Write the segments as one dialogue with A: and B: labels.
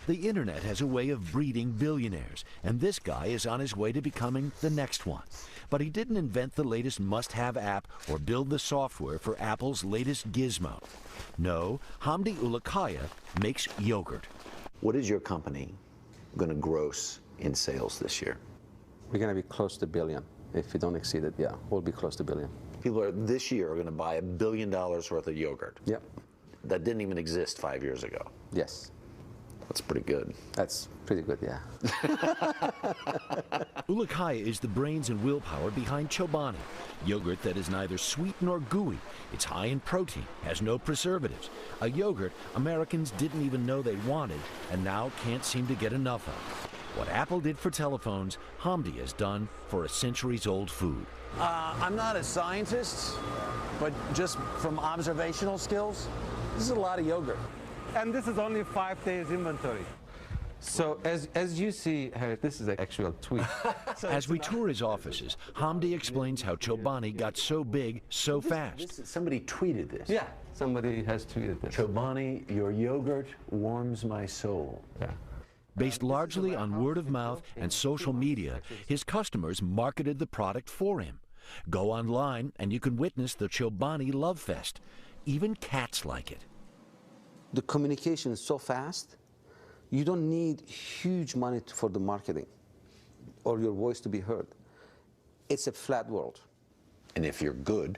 A: The internet has a way of breeding billionaires, and this guy is on his way to becoming the next one. But he didn't invent the latest must-have app or build the software for Apple's latest gizmo. No, Hamdi Ulukaya makes yogurt.
B: What is your company going to gross in sales this year?
C: We're going to be close to $1 billion. If we don't exceed it, yeah, we'll be close to $1 billion.
B: People are this year are going to buy $1 billion worth of yogurt.
C: Yep.
B: That didn't even exist 5 years ago.
C: Yes.
B: That's pretty good.
C: That's pretty good, yeah.
A: Ulukaya is the brains and willpower behind chobani, yogurt that is neither sweet nor gooey. It's high in protein, has no preservatives. A yogurt Americans didn't even know they wanted and now can't seem to get enough of. What Apple did for telephones, Hamdi has done for a centuries-old food.
D: I'm not a scientist, but just from observational skills, this is a lot of yogurt.
E: And this is only 5 days inventory.
C: So as you see, this is an actual tweet.
A: As we tour his offices, Hamdi explains how chobani got so big so fast.
B: Somebody tweeted this.
C: Yeah, somebody has tweeted this.
B: Chobani, your yogurt warms my soul.
C: Yeah.
A: Based largely on word of mouth and social media, his customers marketed the product for him. Go online and you can witness the Chobani love fest. Even cats like it.
C: The communication is so fast, you don't need huge money for the marketing or your voice to be heard. It's a flat world.
B: And if you're good,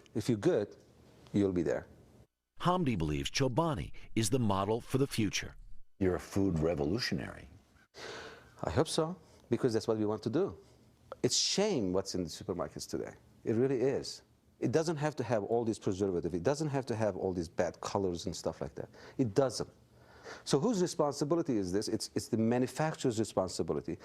C: you'll be there.
A: Hamdi believes Chobani is the model for the future.
B: you're a food revolutionary.
C: I hope so, because that's what we want to do. It's shame what's in the supermarkets today. It really is. It doesn't have to have all these preservatives. It doesn't have to have all these bad colors and stuff like that. It doesn't. So whose responsibility is this? It's the manufacturer's responsibility.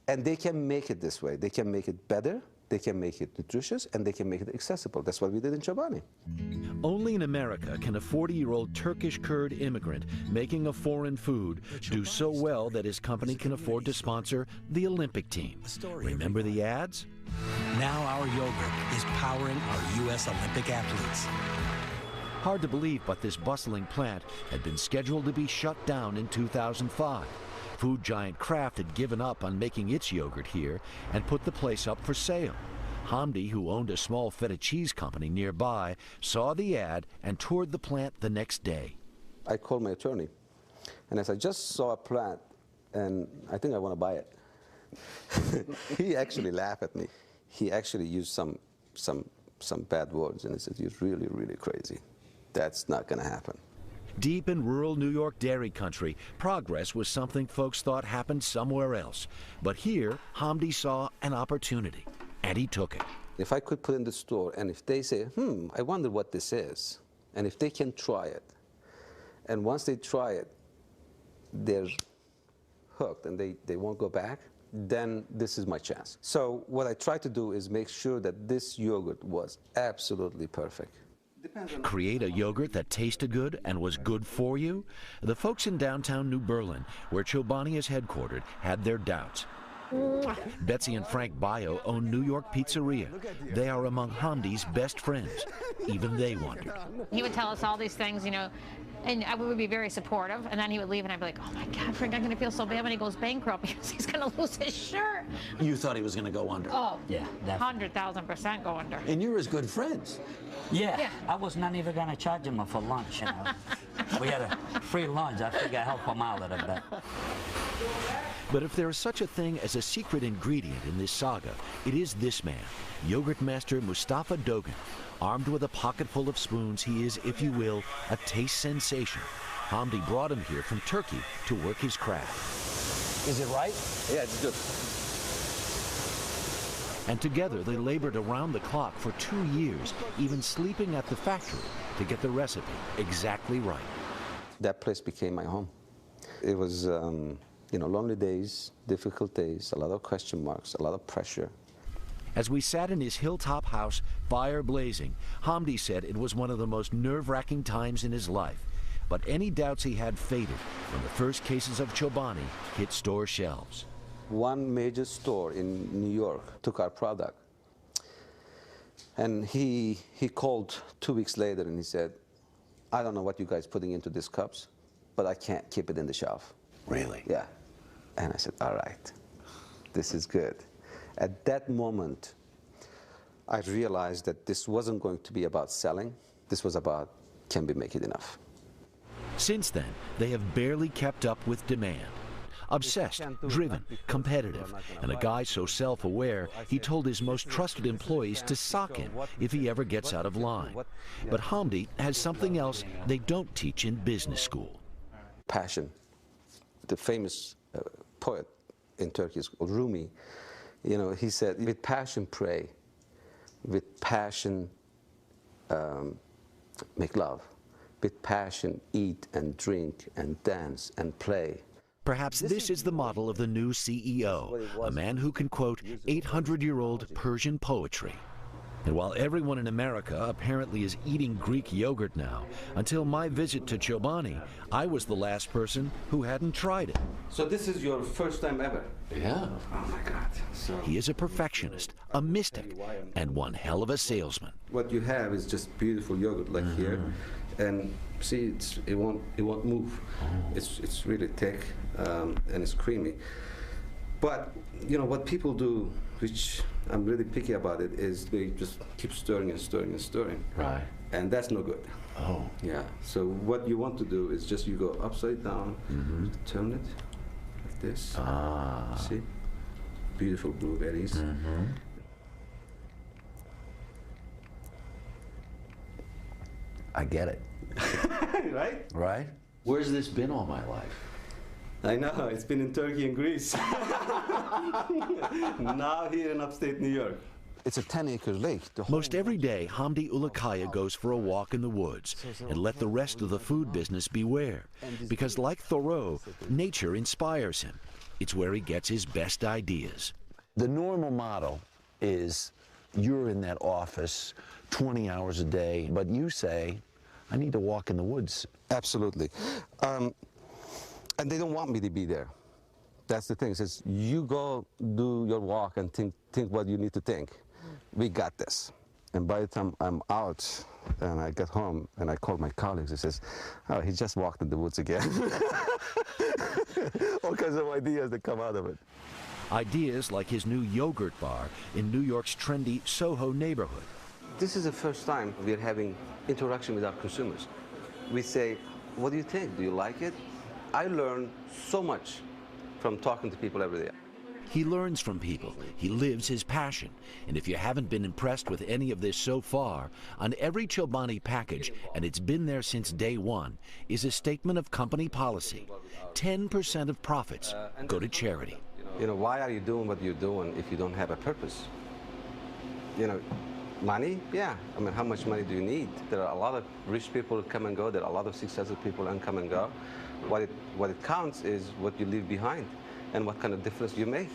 C: And they can make it this way. They can make it better, they can make it nutritious, and they can make it accessible. That's what we did in chobani.
A: Only in America can a 40-year-old Turkish Kurd immigrant making a foreign food do so well that his company can afford to sponsor the Olympic team. Remember the ads?
F: Now our yogurt is powering our U.S. Olympic athletes.
A: Hard to believe, but this bustling plant had been scheduled to be shut down in 2005. Food giant Kraft had given up on making its yogurt here and put the place up for sale. Hamdi, who owned a small feta cheese company nearby, saw the ad and toured the plant the next day.
C: I called my attorney, and as I just saw a plant, and I think I want to buy it. He actually laughed at me. He actually used some bad words, and he said, "You're really, really crazy. That's not going to happen."
A: Deep in rural New York dairy country, progress was something folks thought happened somewhere else. But here, Hamdi saw an opportunity, and he took it.
C: If I could put in the store, and if they say, I wonder what this is, and if they can try it, and once they try it, they're hooked and they won't go back, then this is my chance. So what I tried to do is make sure that this yogurt was absolutely perfect.
A: Create a yogurt that tasted good and was good for you? The folks in downtown New Berlin, where Chobani is headquartered, had their doubts. Betsy and Frank Bayo own New York Pizzeria. They are among Hamdi's best friends. Even they wondered.
G: He would tell us all these things, you know, and we would be very supportive, and then he would leave, and I'd be like, oh my God, Frank, I'm going to feel so bad when he goes bankrupt because he's going to lose his shirt.
D: You thought he was going to go under.
G: Oh,
F: Yeah,
G: 100,000% go under.
D: And you're his good friends.
F: Yeah, I was not even going to charge him for lunch, you know. We had a free lunch. I figured I'd help him out a little bit.
A: But if there is such a thing as a secret ingredient in this saga, it is this man, yogurt master Mustafa Dogan. Armed with a pocket full of spoons, he is, if you will, a taste sensation. Hamdi brought him here from Turkey to work his craft.
D: Is it right?
C: Yeah, it's good.
A: And together they labored around the clock for 2 years, even sleeping at the factory to get the recipe exactly right.
C: That place became my home. It was, you know, lonely days, difficult days, a lot of question marks, a lot of pressure.
A: As we sat in his hilltop house, fire blazing, Hamdi said it was one of the most nerve-wracking times in his life. But any doubts he had faded when the first cases of chobani hit store shelves.
C: One major store in New York took our product. And he called 2 weeks later and he said, I don't know what you guys putting into these cups, but I can't keep it in the shelf.
B: Really?
C: Yeah. And I said, all right, this is good. At that moment, I realized that this wasn't going to be about selling. This was about, can we make it enough?
A: Since then, they have barely kept up with demand. Obsessed, driven, competitive, and a guy so self-aware, he told his most trusted employees to sock him if he ever gets out of line. But Hamdi has something else they don't teach in business school.
C: Passion. The famous poet in Turkey is called Rumi. You know, he said, with passion pray, with passion make love, with passion eat and drink and dance and play.
A: Perhaps this is the model of the new CEO, a man who can quote 800-year-old Persian poetry. And while everyone in America apparently is eating Greek yogurt now, until my visit to Chobani, I was the last person who hadn't tried it.
C: So this is your first time ever?
B: Yeah.
C: Oh my God. So
A: He is a perfectionist, a mystic, and one hell of a salesman.
C: what you have is just beautiful yogurt like here, and see, it won't move. It's really thick and it's creamy. But you know what people do, which I'm really picky about it, is they just keep stirring and stirring and stirring.
B: Right.
C: And that's no good.
B: Oh.
C: Yeah. So what you want to do is just you go upside down, turn it like this.
B: Ah.
C: See? Beautiful blueberries.
B: I get it.
C: Right?
B: Right? Where's this been all my life?
C: I know, it's been in Turkey and Greece. Now here in upstate New York. It's a 10-acre lake.
A: Most every day, Hamdi Ulukaya goes for a walk in the woods and let the rest of the food business beware. Because like Thoreau, nature inspires him. It's where he gets his best ideas.
B: The normal model is you're in that office 20 hours a day, but you say, I need to walk in the woods.
C: Absolutely. And they don't want me to be there. That's the thing. It says, you go do your walk and think what you need to think. We got this. And by the time I'm out and I get home and I call my colleagues, it says, oh, he just walked in the woods again. All kinds of ideas that come out of it.
A: Ideas like his new yogurt bar in New York's trendy Soho neighborhood.
C: This is the first time we're having interaction with our consumers. We say, what do you think? Do you like it? I learn so much from talking to people every day.
A: He learns from people. He lives his passion. And if you haven't been impressed with any of this so far, on every Chobani package, and it's been there since day one, is a statement of company policy. 10% of profits go to charity.
C: You know, why are you doing what you're doing if you don't have a purpose? You know, money? Yeah. I mean, how much money do you need? There are a lot of rich people who come and go. There are a lot of successful people who come and go. What it counts is what you leave behind and what kind of difference you make.